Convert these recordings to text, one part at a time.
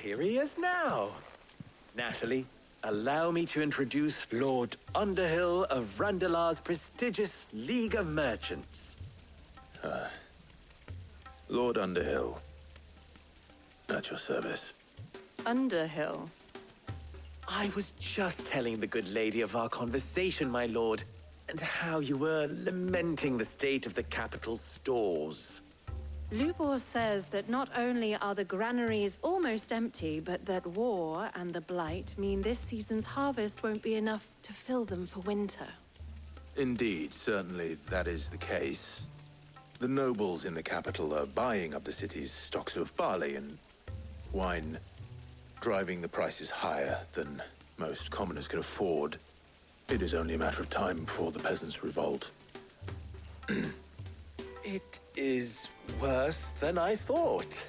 here he is now. Natalie, allow me to introduce Lord Underhill of Randalar's prestigious League of Merchants. Lord Underhill. At your service. Underhill? I was just telling the good lady of our conversation, my lord, and how you were lamenting the state of the capital's stores. Lubor says that not only are the granaries almost empty, but that war and the Blight mean this season's harvest won't be enough to fill them for winter. Indeed, certainly that is the case. The nobles in the capital are buying up the city's stocks of barley and wine, driving the prices higher than most commoners can afford. It is only a matter of time before the peasants revolt. It is worse than I thought.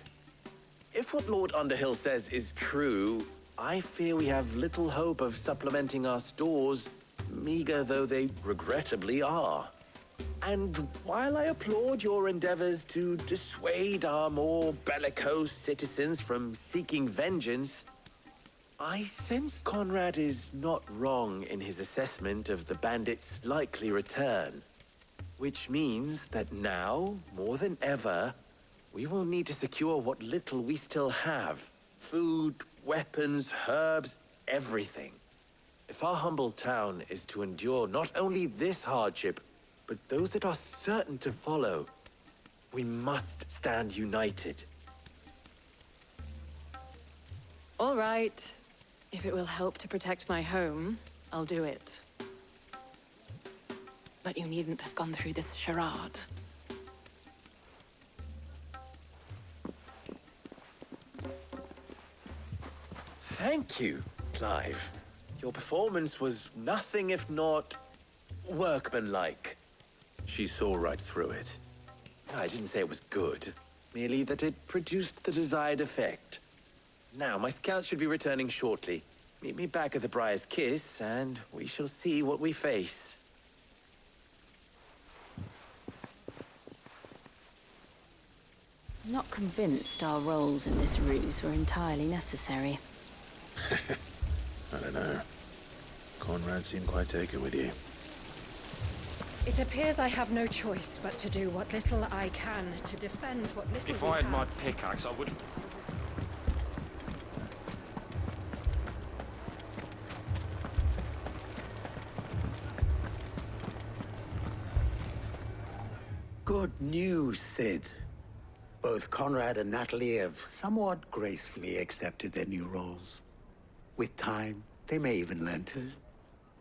If what Lord Underhill says is true, I fear we have little hope of supplementing our stores, meager though they regrettably are. And while I applaud your endeavors to dissuade our more bellicose citizens from seeking vengeance, I sense Conrad is not wrong in his assessment of the bandits' likely return. Which means that now, more than ever, we will need to secure what little we still have. Food, weapons, herbs, everything. If our humble town is to endure not only this hardship, but those that are certain to follow, we must stand united. All right. If it will help to protect my home, I'll do it. But you needn't have gone through this charade. Thank you, Clive. Your performance was nothing if not workmanlike. She saw right through it. I didn't say it was good, merely that it produced the desired effect. Now, my scouts should be returning shortly. Meet me back at the Briar's Kiss, and we shall see what we face. I'm not convinced our roles in this ruse were entirely necessary. I don't know. Conrad seemed quite taken with you. It appears I have no choice but to do what little I can to defend what little If we I had have. my pickaxe, I would... Good news, Sid. Both Conrad and Natalie have somewhat gracefully accepted their new roles. With time, they may even learn to.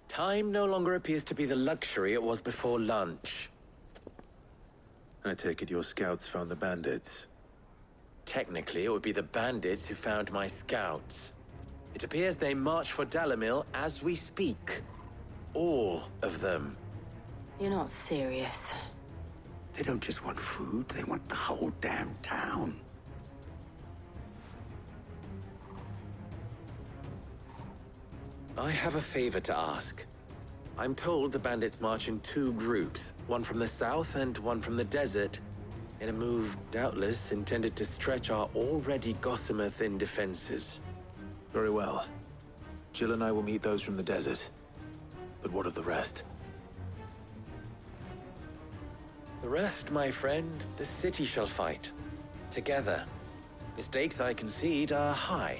Time no longer appears to be the luxury it was before lunch. I take it your scouts found the bandits. Technically, it would be the bandits who found my scouts. It appears they march for Dalamil as we speak. All of them. You're not serious. They don't just want food, they want the whole damn town. I have a favor to ask. I'm told the bandits march in two groups, one from the south and one from the desert, in a move doubtless intended to stretch our already gossamer-thin defenses. Very well. Jill and I will meet those from the desert. But what of the rest? The rest, my friend, the city shall fight. Together. The stakes, I concede, are high.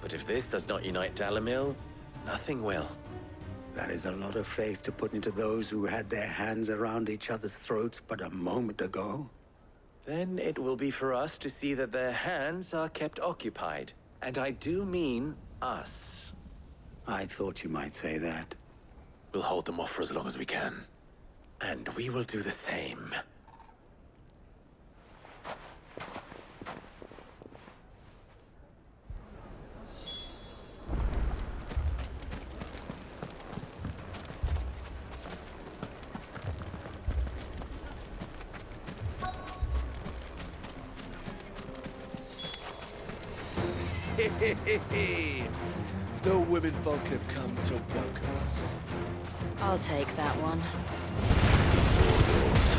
But if this does not unite Dalamil, nothing will. That is a lot of faith to put into those who had their hands around each other's throats but a moment ago. Then it will be for us to see that their hands are kept occupied. And I do mean us. I thought you might say that. We'll hold them off for as long as we can. And we will do the same. The women folk have come to welcome us. I'll take that one. It's all yours.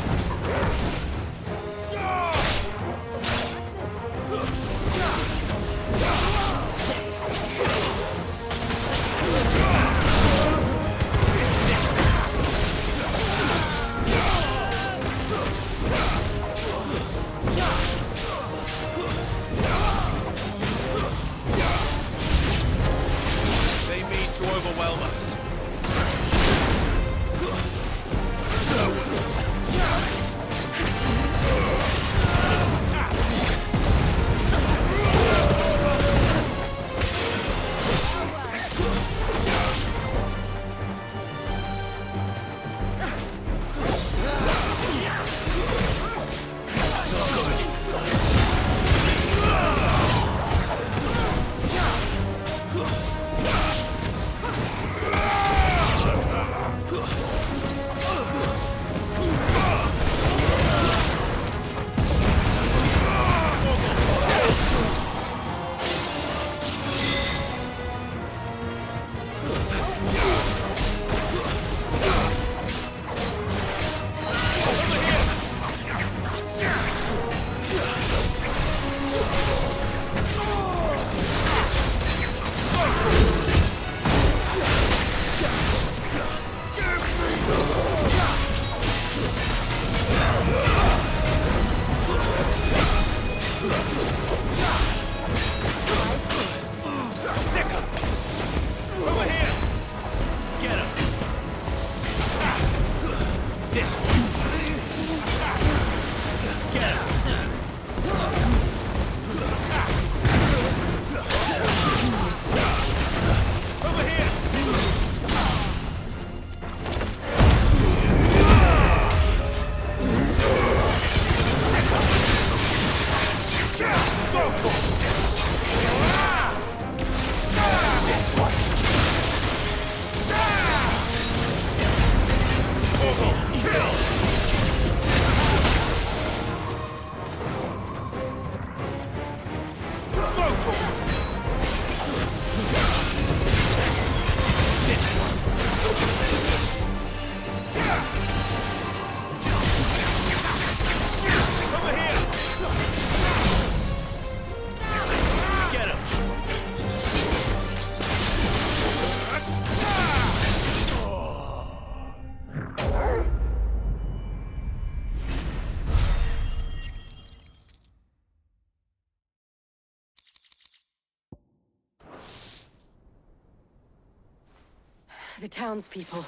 The townspeople.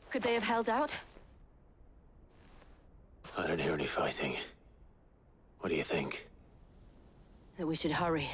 Could they have held out? I don't hear any fighting. What do you think? That we should hurry.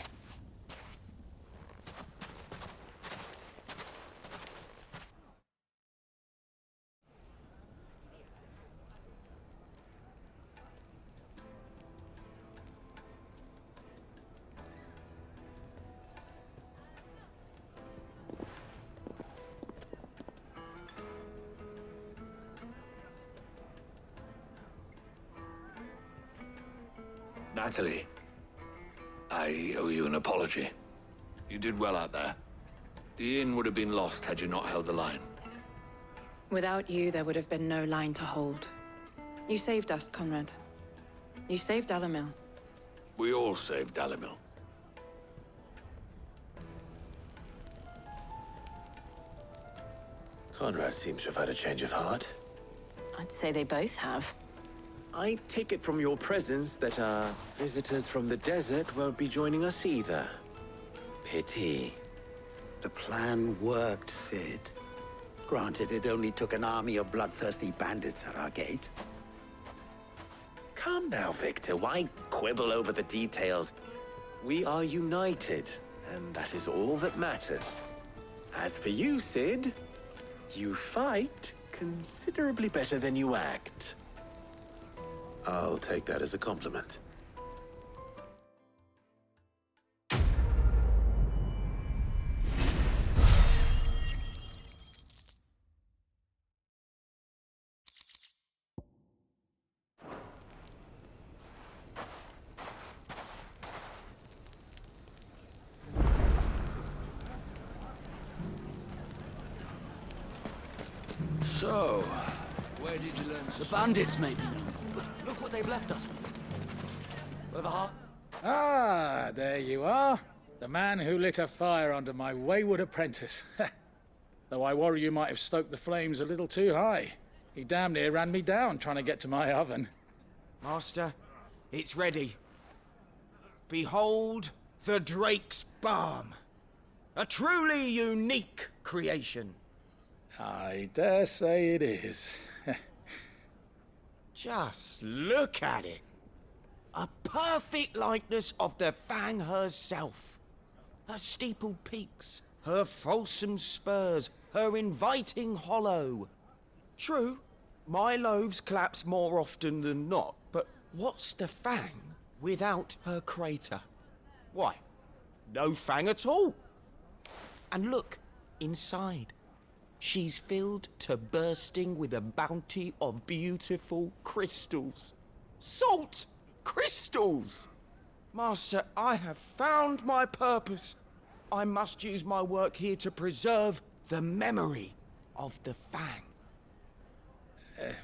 Natalie, I owe you an apology. You did well out there. The inn would have been lost had you not held the line. Without you, there would have been no line to hold. You saved us, Conrad. You saved Alamil. We all saved Dalimil. Conrad seems to have had a change of heart. I'd say they both have. I take it from your presence that our visitors from the desert won't be joining us either. Pity. The plan worked, Sid. Granted, it only took an army of bloodthirsty bandits at our gate. Calm now, Victor. Why quibble over the details? We are united, and that is all that matters. As for you, Sid, you fight considerably better than you act. I'll take that as a compliment. So, where did you learn to... The bandits made me know. Look what they've left us with. With a heart. Ah, there you are. The man who lit a fire under my wayward apprentice. Though I worry you might have stoked the flames a little too high. He damn near ran me down trying to get to my oven. Master, it's ready. Behold the Drake's Balm. A truly unique creation. I dare say it is. Just look at it. A perfect likeness of the Fang herself. Her steepled peaks, her fulsome spurs, her inviting hollow. True, my loaves collapse more often than not, but what's the Fang without her crater? Why, no Fang at all. And look, inside. She's filled to bursting with a bounty of beautiful crystals. Salt crystals! Master, I have found my purpose. I must use my work here to preserve the memory of the Fang.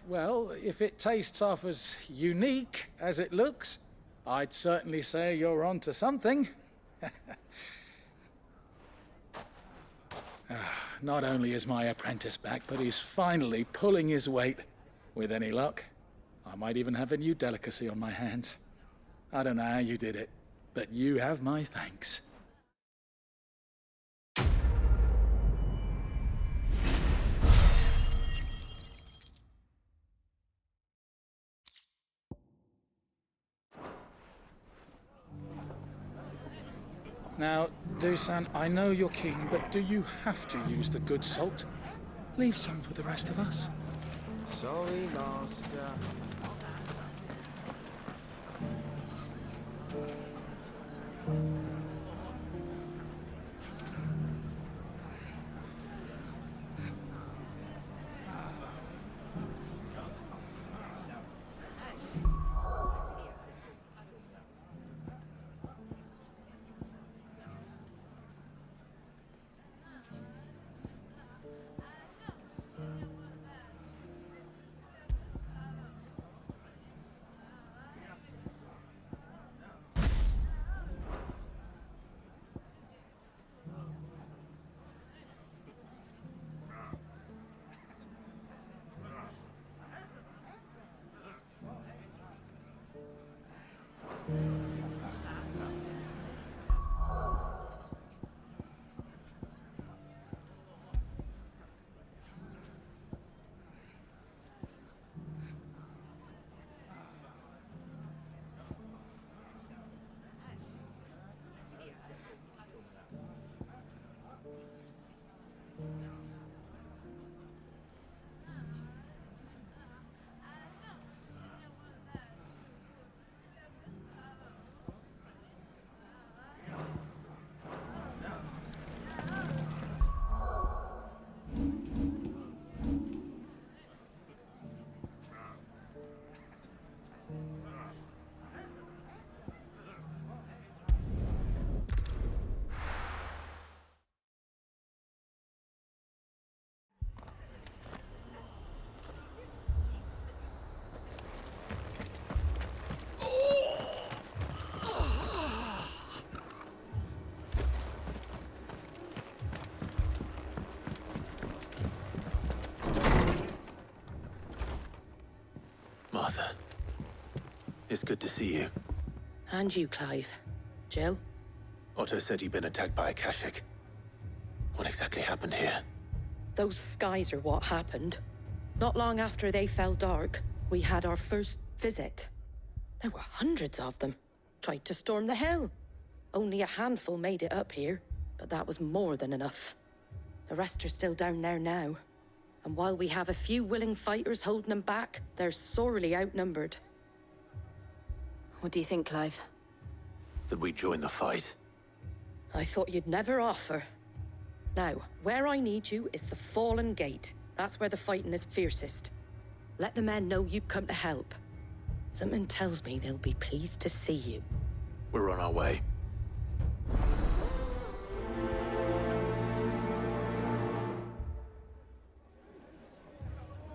Well, if it tastes half as unique as it looks, I'd certainly say you're onto something. Not only is my apprentice back, but he's finally pulling his weight. With any luck, I might even have a new delicacy on my hands. I don't know how you did it, but you have my thanks. Now, Dusan, I know you're keen, but do you have to use the good salt? Leave some for the rest of us. Sorry, Master. It's good to see you. And you, Clive. Jill? Otto said you'd been attacked by Akashic. What exactly happened here? Those skies are what happened. Not long after they fell dark, we had our first visit. There were hundreds of them. Tried to storm the hill. Only a handful made it up here, but that was more than enough. The rest are still down there now. And while we have a few willing fighters holding them back, they're sorely outnumbered. What do you think, Clive? That we join the fight? I thought you'd never offer. Now, where I need you is the Fallen Gate. That's where the fighting is fiercest. Let the men know you've come to help. Something tells me they'll be pleased to see you. We're on our way.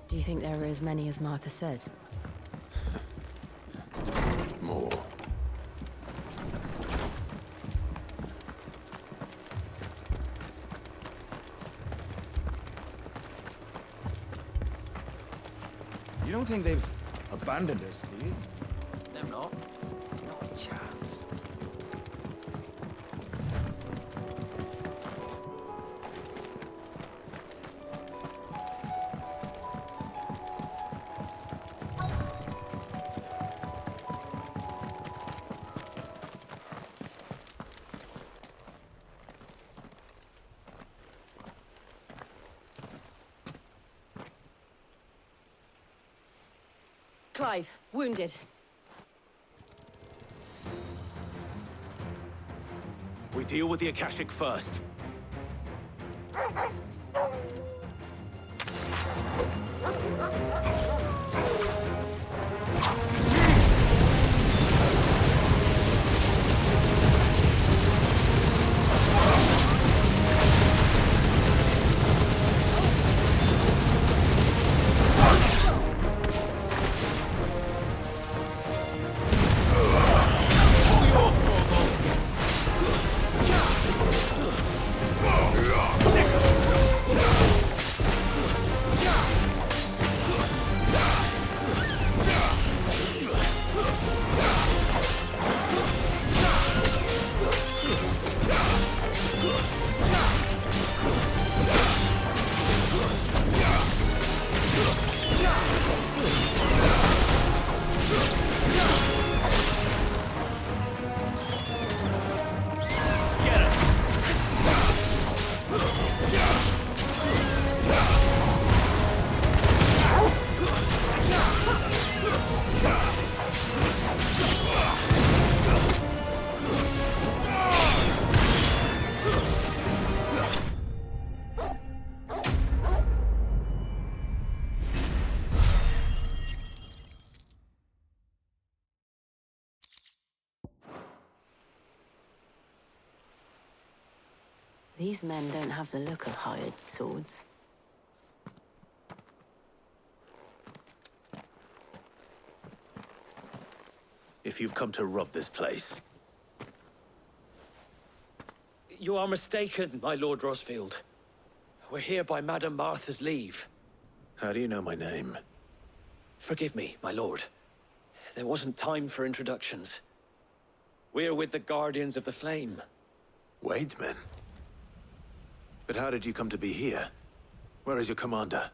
Do you think there are as many as Martha says? More. You don't think they've abandoned us, do you? They're not. Not a chance. Clive, wounded. We deal with the Akashic first. These men don't have the look of hired swords. If you've come to rob this place, You are mistaken, my Lord Rosfield. We're here by Madame Martha's leave. how do you know my name? Forgive me, my lord. There wasn't time for introductions. We're with the Guardians of the Flame. Wade's men? But how did you come to be here? Where is your commander?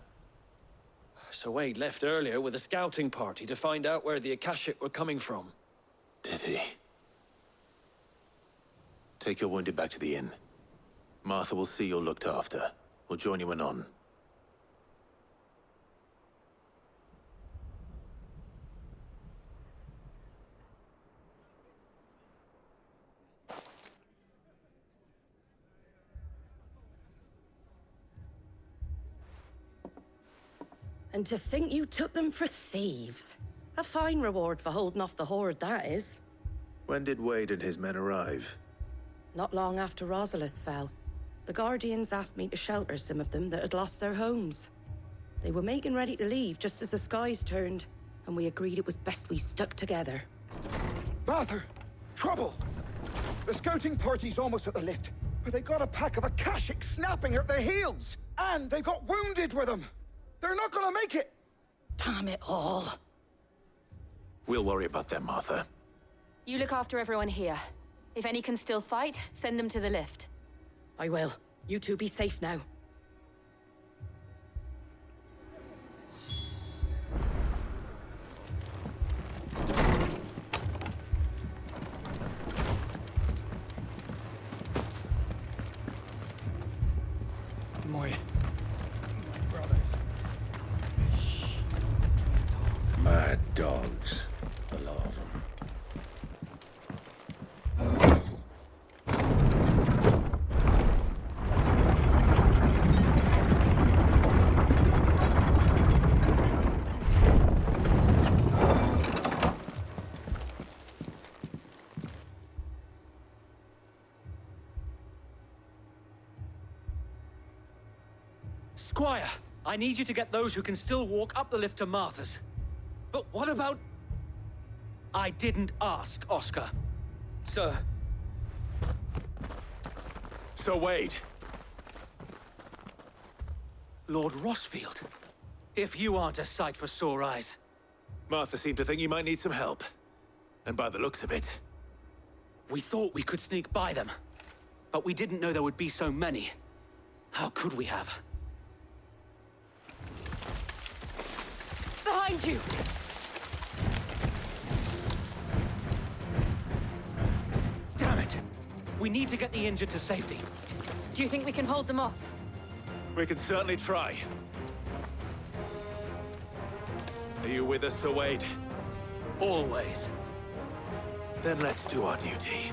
Sir Wade left earlier with a scouting party to find out where the Akashic were coming from. Did he? Take your wounded back to the inn. Martha will see you're looked after. We'll join you anon. And to think you took them for thieves. A fine reward for holding off the horde, that is. When did Wade and his men arrive? Not long after Rosalith fell. The Guardians asked me to shelter some of them that had lost their homes. They were making ready to leave just as the skies turned, and we agreed it was best we stuck together. Martha! Trouble! The scouting party's almost at the lift, but they got a pack of Akashic snapping at their heels! And they got wounded with them! They're not gonna make it! Damn it all. We'll worry about them, Martha. You look after everyone here. If any can still fight, send them to the lift. I will. You two be safe now. My brothers. Mad dogs. A lot of them. Squire, I need you to get those who can still walk up the lift to Martha's. But what about... I didn't ask, Oscar. Sir. Sir Wade. Lord Rossfield. If you aren't a sight for sore eyes. Martha seemed to think you might need some help. And by the looks of it... We thought we could sneak by them. But we didn't know there would be so many. How could we have? Behind you! Damn it! We need to get the injured to safety. Do you think we can hold them off? We can certainly try. Are you with us, Sir Wade? Always. Then let's do our duty.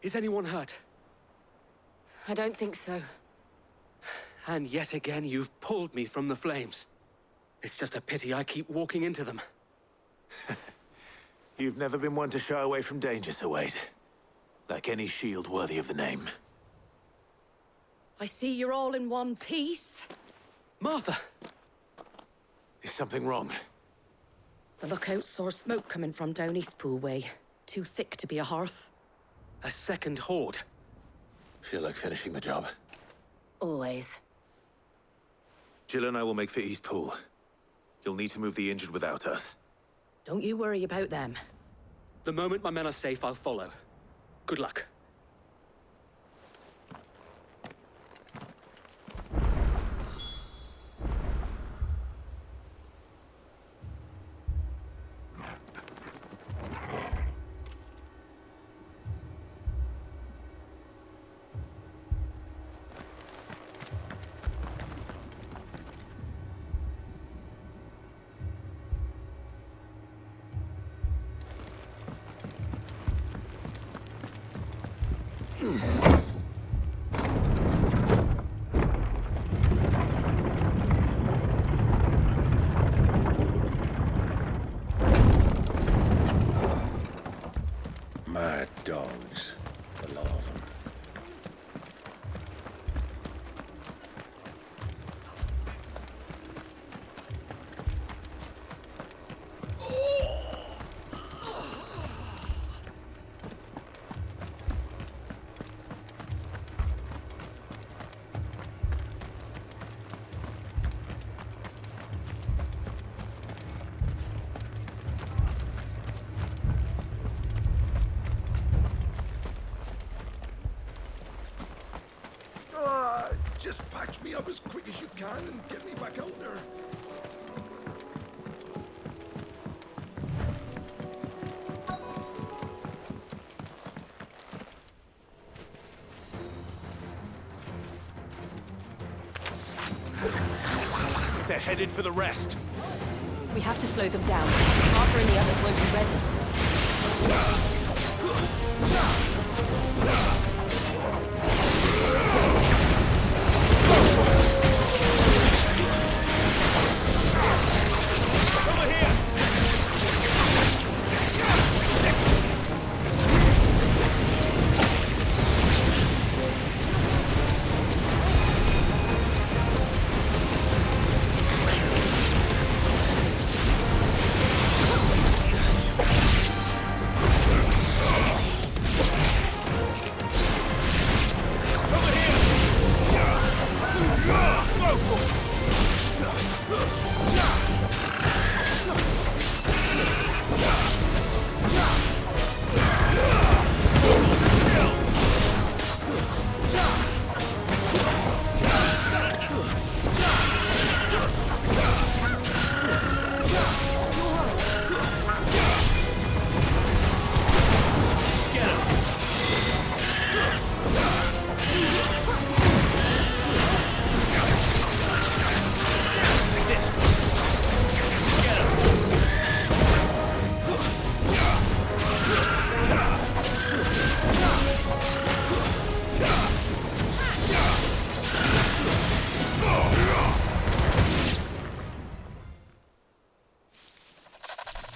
Is anyone hurt? I don't think so. And yet again, you've pulled me from the flames. It's just a pity I keep walking into them. You've never been one to shy away from danger, Sir Wade. Like any shield worthy of the name. I see you're all in one piece. Martha! Is something wrong? The lookout saw smoke coming from down Eastpool way. Too thick to be a hearth. A second horde. Feel like finishing the job. Always. Jill and I will make for Eastpool. You'll need to move the injured without us. Don't you worry about them. The moment my men are safe, I'll follow. Good luck. Mad dogs, a lot of them. Just patch me up as quick as you can and get me back out there. They're headed for the rest. We have to slow them down. Arthur and the others won't be ready.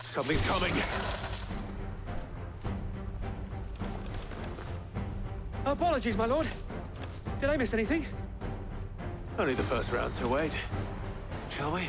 Something's coming. Apologies, my lord. Did I miss anything? Only the first round, Sir Wade. Shall we?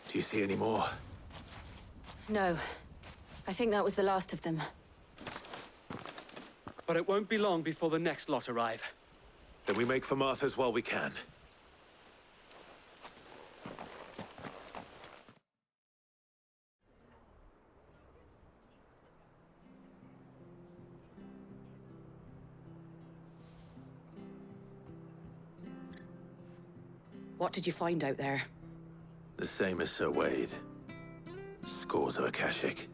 Do you see any more? No. I think that was the last of them. But it won't be long before the next lot arrive. Then we make for Martha's while we can. What did you find out there? The same as Sir Wade. Scores of Akashic.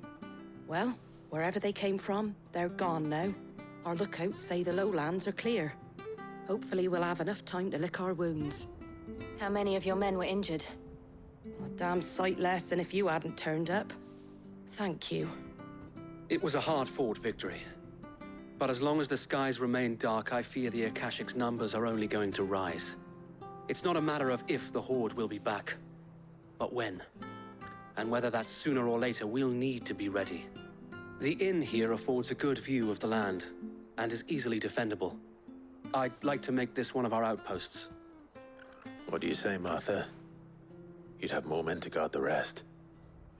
Well, wherever they came from, they're gone now. Our lookouts say the lowlands are clear. Hopefully we'll have enough time to lick our wounds. How many of your men were injured? A damn sight less than if you hadn't turned up. Thank you. It was a hard-fought victory. But as long as the skies remain dark, I fear the Akashic's numbers are only going to rise. It's not a matter of if the Horde will be back, but when. And whether that's sooner or later, we'll need to be ready. The inn here affords a good view of the land, and is easily defendable. I'd like to make this one of our outposts. What do you say, Martha? You'd have more men to guard the rest.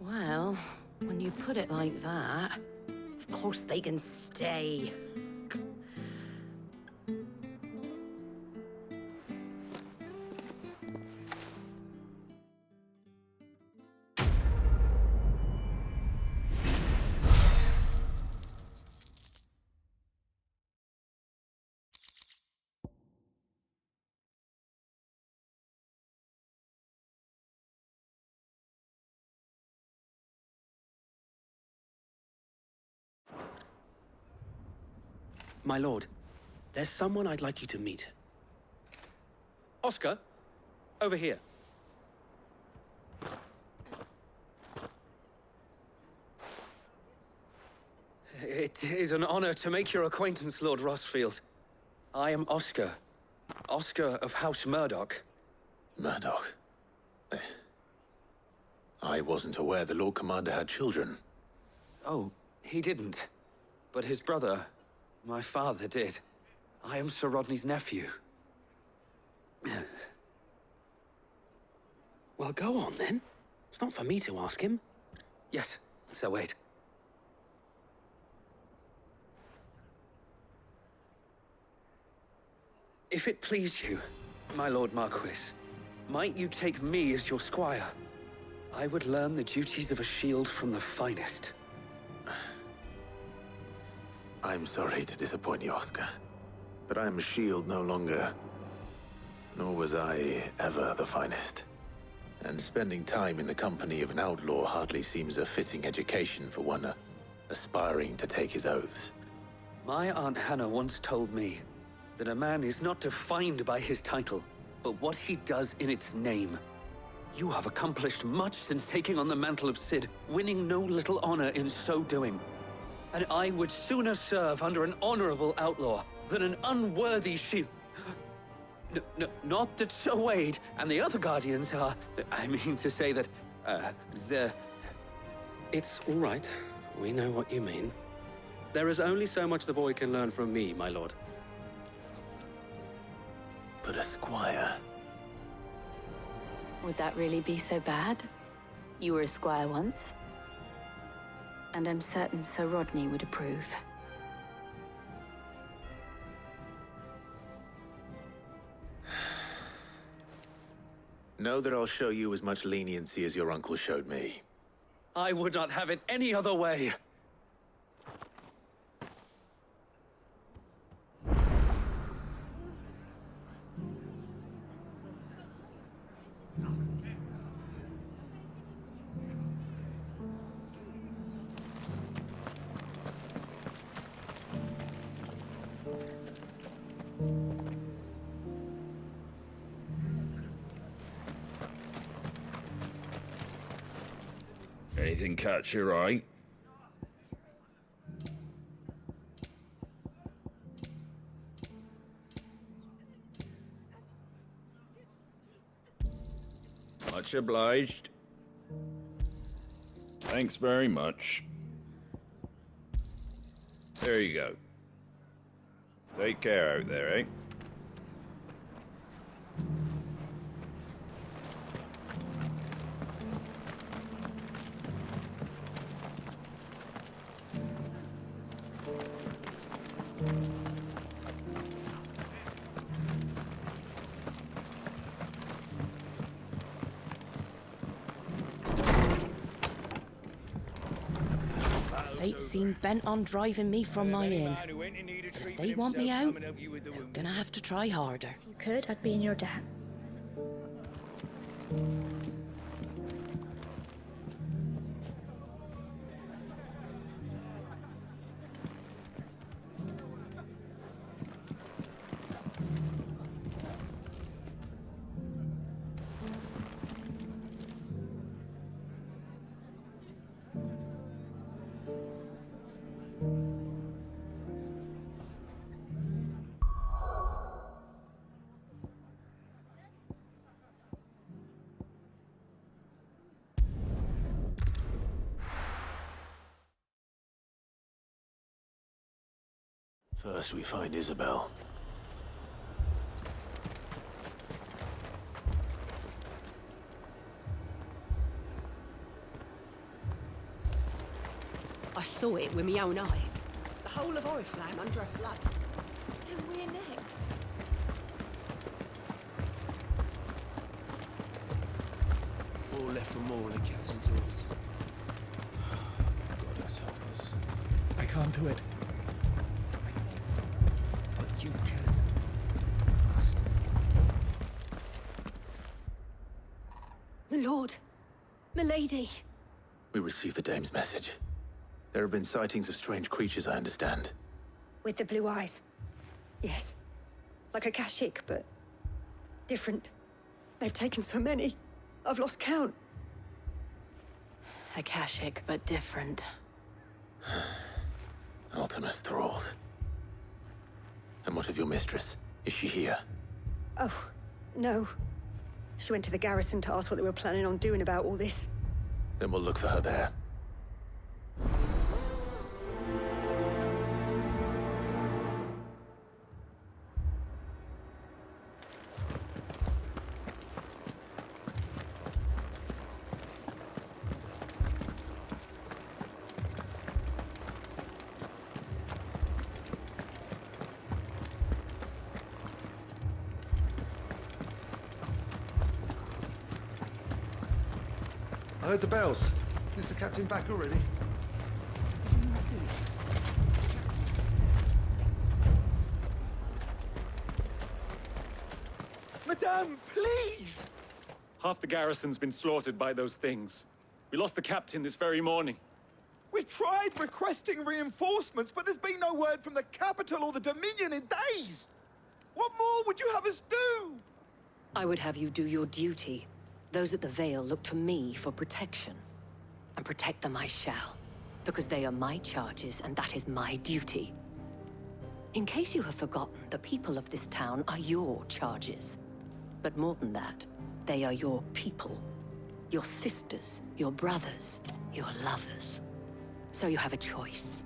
Well, when you put it like that, of course they can stay. My lord, there's someone I'd like you to meet. Oscar, over here. It is an honor to make your acquaintance, Lord Rossfield. I am Oscar. Oscar of House Murdoch. Murdoch? I wasn't aware the Lord Commander had children. Oh, he didn't. But his brother, my father, did. I am Sir Rodney's nephew. Well, go on, then. It's not for me to ask him. Yes, Sir Wade. If it please you, my Lord Marquis, might you take me as your squire? I would learn the duties of a shield from the finest. I'm sorry to disappoint you, Oscar, but I'm a shield no longer. Nor was I ever the finest. And spending time in the company of an outlaw hardly seems a fitting education for one aspiring to take his oaths. My Aunt Hannah once told me that a man is not defined by his title, but what he does in its name. You have accomplished much since taking on the mantle of Cid, winning no little honor in so doing. And I would sooner serve under an honorable outlaw than an unworthy shield. Not that Sir Wade and the other Guardians are... I mean to say that, they're... It's all right. We know what you mean. There is only so much the boy can learn from me, my lord. But a squire... Would that really be so bad? You were a squire once. And I'm certain Sir Rodney would approve. Know that I'll show you as much leniency as your uncle showed me. I would not have it any other way. Anything catch your eye? Much obliged. Thanks very much. There you go. Take care out there, eh? Fate seem bent on driving me from my inn. If they want me out, they're gonna have to try harder. If you could, I'd be in your debt. First we find Isabel. I saw it with my own eyes. The whole of Oriflamme under a flood. Then we're next. 4 left for more in the captain's orders. God, let's help us. I can't do it. But you can. My lord. Milady. We received the dame's message. There have been sightings of strange creatures, I understand. With the blue eyes. Yes. Like a Kashik, but different. They've taken so many. I've lost count. Akashic, but different. Ultimus thralls. And what of your mistress? Is she here? Oh, no. She went to the garrison to ask what they were planning on doing about all this. Then we'll look for her there. I heard the bells. Is the captain back already? Madame, please! Half the garrison's been slaughtered by those things. We lost the captain this very morning. We've tried requesting reinforcements, but there's been no word from the capital or the Dominion in days! What more would you have us do? I would have you do your duty. Those at the Vale look to me for protection. And protect them I shall. Because they are my charges, and that is my duty. In case you have forgotten, the people of this town are your charges. But more than that, they are your people. Your sisters, your brothers, your lovers. So you have a choice.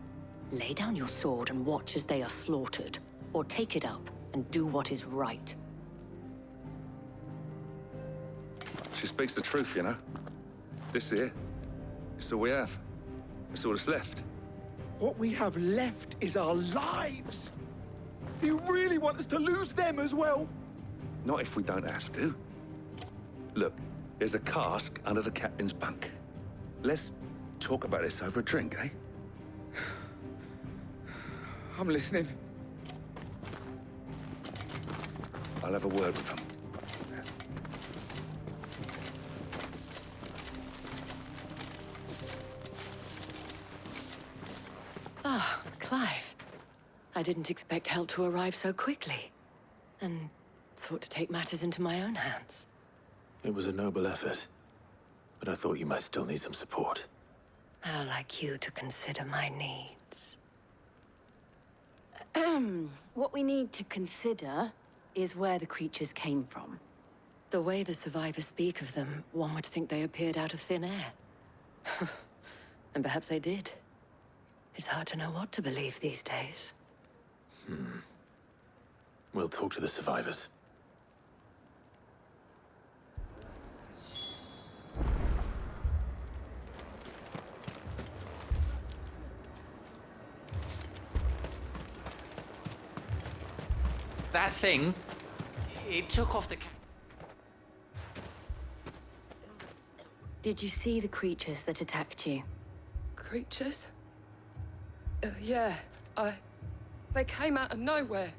Lay down your sword and watch as they are slaughtered, or take it up and do what is right. She speaks the truth, you know. This here, it's all we have. It's all that's left. What we have left is our lives! Do you really want us to lose them as well? Not if we don't have to. Look, there's a cask under the captain's bunk. Let's talk about this over a drink, eh? I'm listening. I'll have a word with him. Ah, Clive. I didn't expect help to arrive so quickly. And sought to take matters into my own hands. It was a noble effort. But I thought you might still need some support. How like you to consider my needs. What we need to consider is where the creatures came from. The way the survivors speak of them, one would think they appeared out of thin air. And perhaps they did. It's hard to know what to believe these days. We'll talk to the survivors. That thing, it took off the... Did you see the creatures that attacked you? Creatures? Yeah, they came out of nowhere.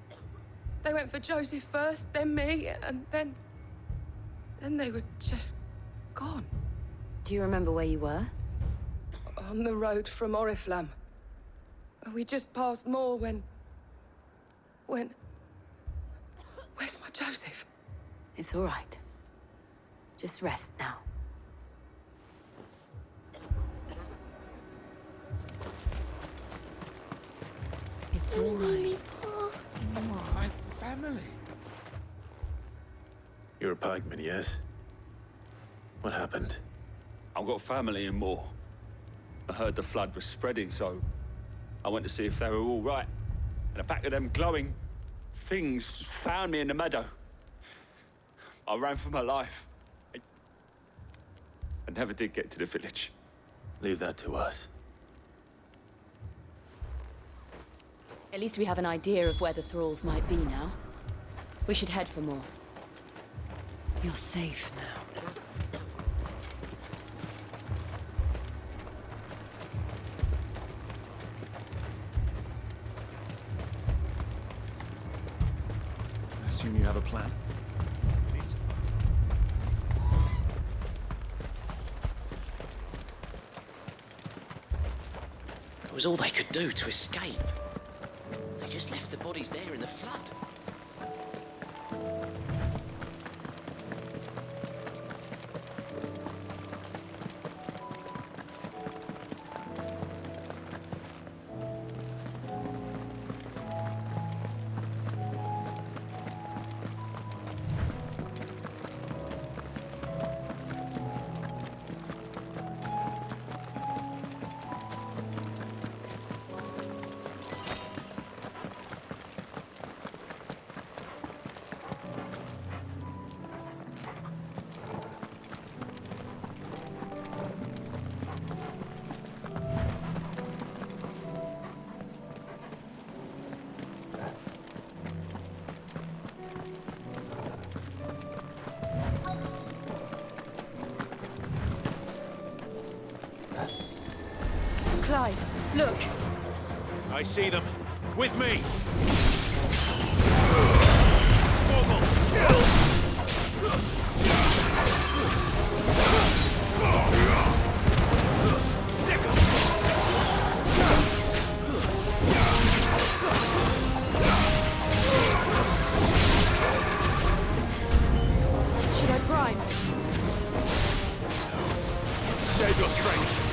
They went for Joseph first, then me, and then they were just gone. Do you remember where you were? On the road from Oriflamme. We just passed Moor when... Where's my Joseph? It's all right. Just rest now. It's all right. My family. You're a pikeman, yes? What happened? I've got family in Moor. I heard the flood was spreading, so I went to see if they were all right. And a pack of them glowing things found me in the meadow. I ran for my life. I never did get to the village. Leave that to us. At least we have an idea of where the thralls might be now. We should head for more. You're safe now. I assume you have a plan? It was all they could do to escape. They just left the bodies there in the flood. Clive, look! I see them. With me! Should I prime? Save your strength.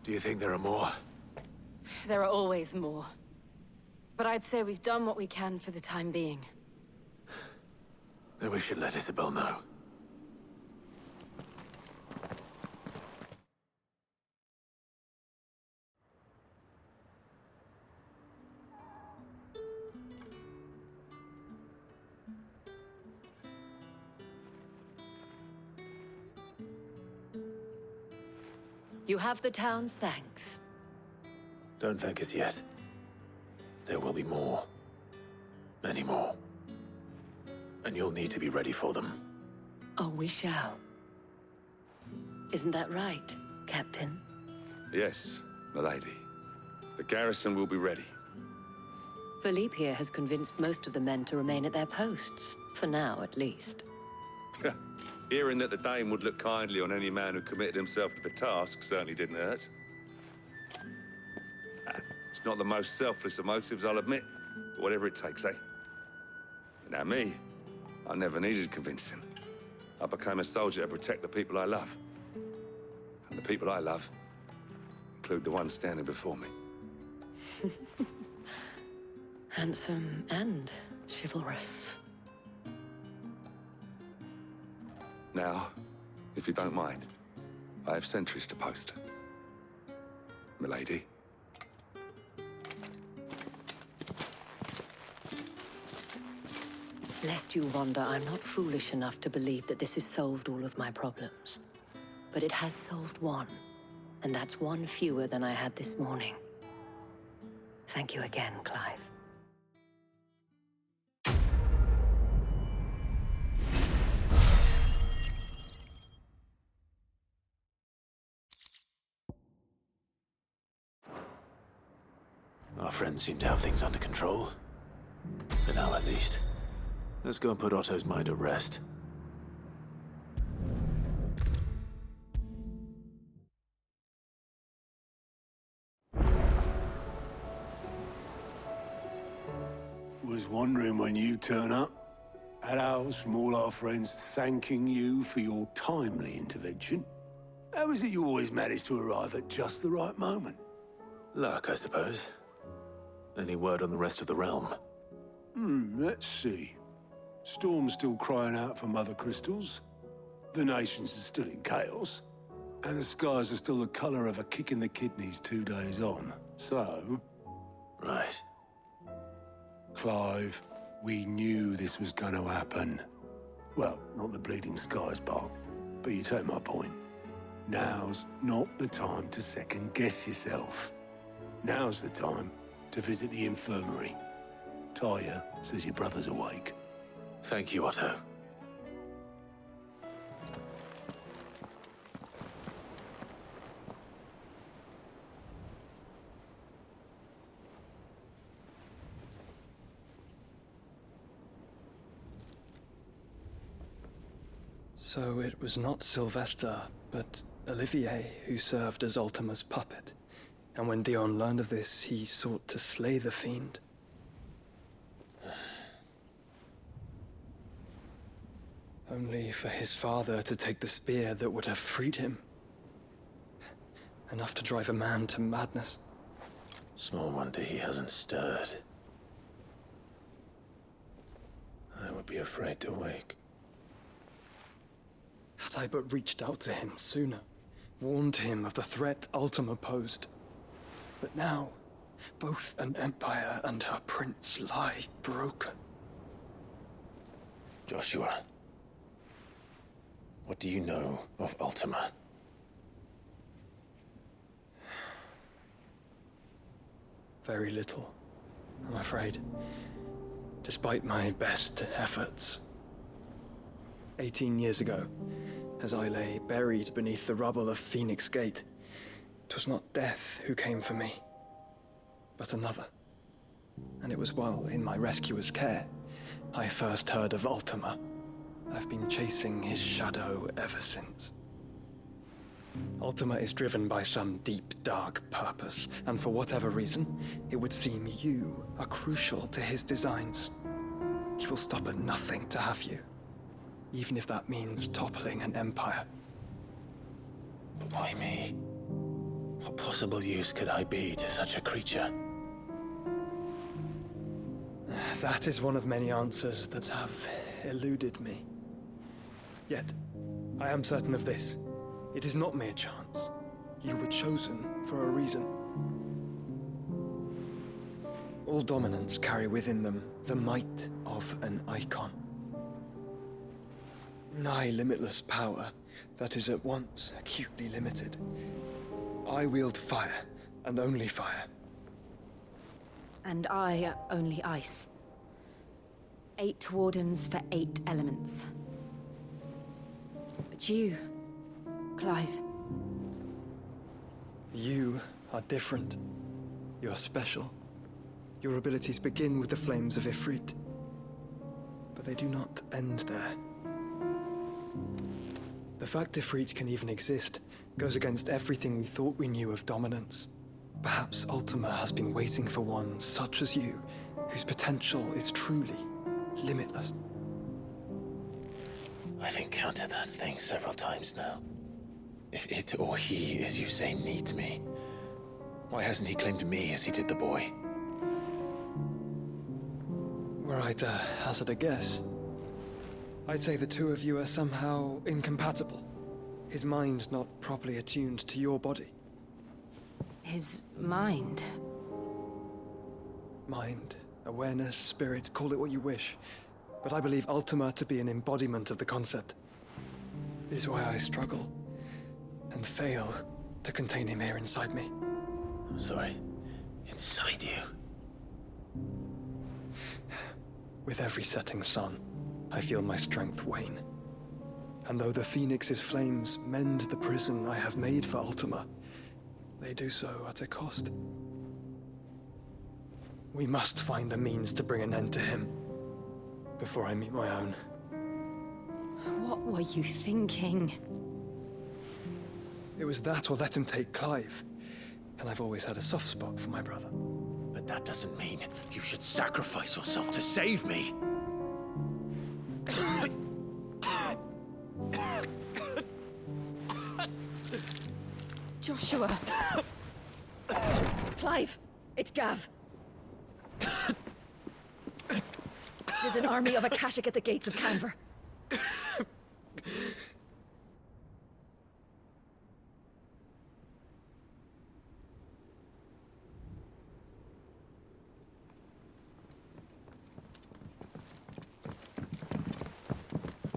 Do you think there are more? There are always more. But I'd say we've done what we can for the time being. Then we should let Isabel know. You have the town's thanks. Don't thank us yet. There will be more. Many more. And you'll need to be ready for them. Oh, we shall. Isn't that right, Captain? Yes, milady. The garrison will be ready. Philippe here has convinced most of the men to remain at their posts. For now, at least. Hearing that the Dane would look kindly on any man who committed himself to the task certainly didn't hurt. It's not the most selfless of motives, I'll admit, but whatever it takes, eh? Now me, I never needed convincing. I became a soldier to protect the people I love. And the people I love include the ones standing before me. Handsome and chivalrous. Now, if you don't mind, I have sentries to post. Milady. Lest you wonder, I'm not foolish enough to believe that this has solved all of my problems. But it has solved one, and that's one fewer than I had this morning. Thank you again, Clive. Our friends seem to have things under control. For now, at least. Let's go and put Otto's mind at rest. Was wondering when you turn up. Had owls from all our friends thanking you for your timely intervention. How is it you always manage to arrive at just the right moment? Luck, I suppose. Any word on the rest of the realm? Let's see. Storm's still crying out for mother crystals. The nations are still in chaos. And the skies are still the color of a kick in the kidneys 2 days on. So... Right. Clive, we knew this was going to happen. Well, not the bleeding skies part, but you take my point. Now's not the time to second-guess yourself. Now's the time to visit the infirmary. Talia says your brother's awake. Thank you, Otto. So it was not Sylvester, but Olivier who served as Ultima's puppet. And when Dion learned of this, he sought to slay the fiend. Only for his father to take the spear that would have freed him. Enough to drive a man to madness. Small wonder he hasn't stirred. I would be afraid to wake. Had I but reached out to him sooner, warned him of the threat Ultima posed. But now, both an empire and her prince lie broken. Joshua, what do you know of Ultima? Very little, I'm afraid. Despite my best efforts. 18 years ago, as I lay buried beneath the rubble of Phoenix Gate. 'Twas not death who came for me, but another. And it was while in my rescuer's care I first heard of Ultima. I've been chasing his shadow ever since. Ultima is driven by some deep, dark purpose, and for whatever reason, it would seem you are crucial to his designs. He will stop at nothing to have you, even if that means toppling an empire. But why me? What possible use could I be to such a creature? That is one of many answers that have eluded me. Yet, I am certain of this. It is not mere chance. You were chosen for a reason. All dominants carry within them the might of an icon. Nigh limitless power that is at once acutely limited. I wield fire, and only fire. And I only ice. 8 wardens for 8 elements. But you, Clive. You are different. You're special. Your abilities begin with the flames of Ifrit. But they do not end there. The fact Ifrit can even exist goes against everything we thought we knew of dominance. Perhaps Ultima has been waiting for one such as you, whose potential is truly limitless. I've encountered that thing several times now. If it or he, as you say, needs me, why hasn't he claimed me as he did the boy? Were I to hazard a guess, I'd say the two of you are somehow incompatible. His mind not properly attuned to your body. His mind? Mind, awareness, spirit, call it what you wish. But I believe Ultima to be an embodiment of the concept. This is why I struggle and fail to contain him here inside me. I'm sorry. Inside you? With every setting sun, I feel my strength wane. And though the Phoenix's flames mend the prison I have made for Ultima, they do so at a cost. We must find a means to bring an end to him before I meet my own. What were you thinking? It was that or let him take Clive. And I've always had a soft spot for my brother. But that doesn't mean you should sacrifice yourself to save me. Joshua! Clive! It's Gav! There's an army of Akashic at the gates of Canver.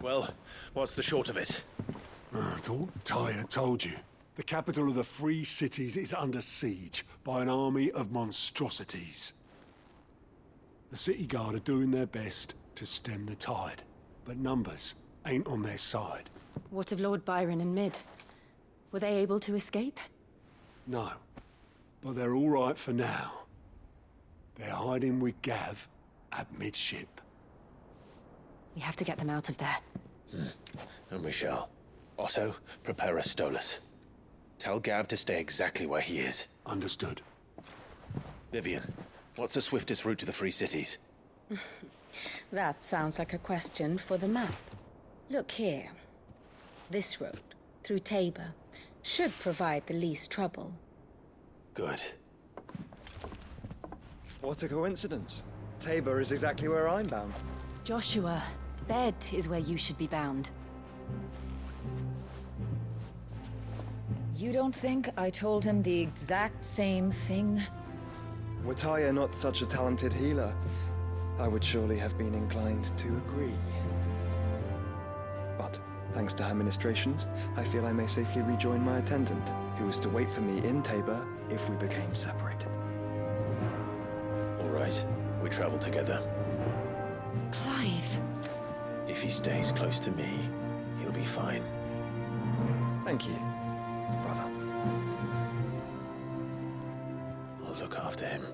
Well, what's the short of it? I thought Tyre told you. The capital of the Free Cities is under siege by an army of monstrosities. The city guard are doing their best to stem the tide, but numbers ain't on their side. What of Lord Byron and Mid? Were they able to escape? No, but they're all right for now. They're hiding with Gav at midship. We have to get them out of there. And we shall. Otto, prepare a Stolas. Tell Gav to stay exactly where he is. Understood. Vivian, what's the swiftest route to the Free Cities? That sounds like a question for the map. Look here. This road, through Tabor, should provide the least trouble. Good. What a coincidence. Tabor is exactly where I'm bound. Joshua, bed is where you should be bound. You don't think I told him the exact same thing? Were Tyre not such a talented healer, I would surely have been inclined to agree. But, thanks to her ministrations, I feel I may safely rejoin my attendant, who was to wait for me in Tabor if we became separated. All right, we travel together. Clive! If he stays close to me, be fine. Thank you, brother. I'll look after him.